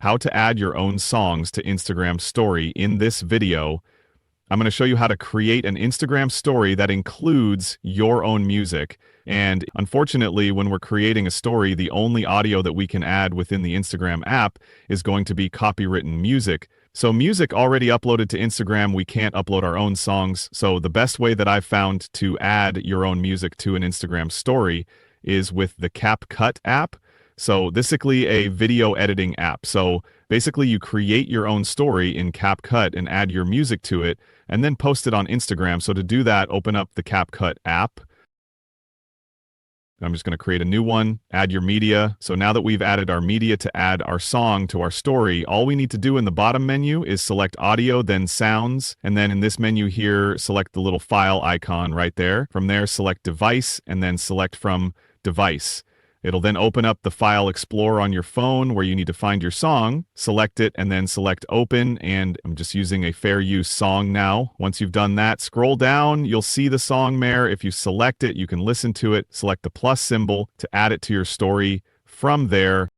how to add your own songs to Instagram Story. In this video, I'm going to show you how to create an Instagram story that includes your own music. And unfortunately, when we're creating a story, the only audio that we can add within the Instagram app is going to be copywritten music. So music already uploaded to Instagram, we can't upload our own songs. So the best way that I've found to add your own music to an Instagram story is with the CapCut app. So this is basically a video editing app. So basically you create your own story in CapCut and add your music to it and then post it on Instagram. So to do that, open up the CapCut app. I'm just going to create a new one, add your media. So now that we've added our media to add our song to our story, all we need to do in the bottom menu is select audio, then sounds. And then in this menu here, select the little file icon right there. From there, select device and then select from device. It'll then open up the File Explorer on your phone where you need to find your song, select it, and then select Open, and I'm just using a fair use song now. Once you've done that, scroll down, you'll see the song there. If you select it, you can listen to it, select the plus symbol to add it to your story. From there,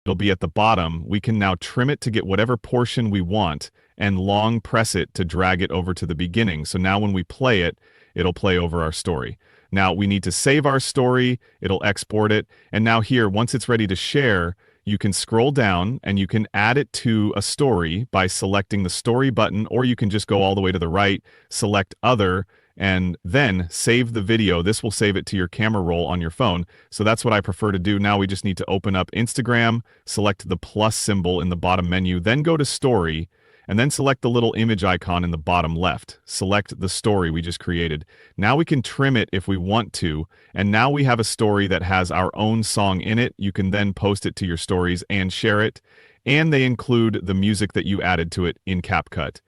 it'll be at the bottom. We can now trim it to get whatever portion we want and long press it to drag it over to the beginning. So now when we play it, it'll play over our story. Now we need to save our story, it'll export it, and now here, once it's ready to share, you can scroll down and you can add it to a story by selecting the story button, or you can just go all the way to the right, select other, and then save the video. This will save it to your camera roll on your phone. So that's what I prefer to do. Now we just need to open up Instagram, select the plus symbol in the bottom menu, then go to story, and then select the little image icon in the bottom left. Select the story we just created. Now we can trim it if we want to, and now we have a story that has our own song in it. You can then post it to your stories and share it, and they include the music that you added to it in CapCut.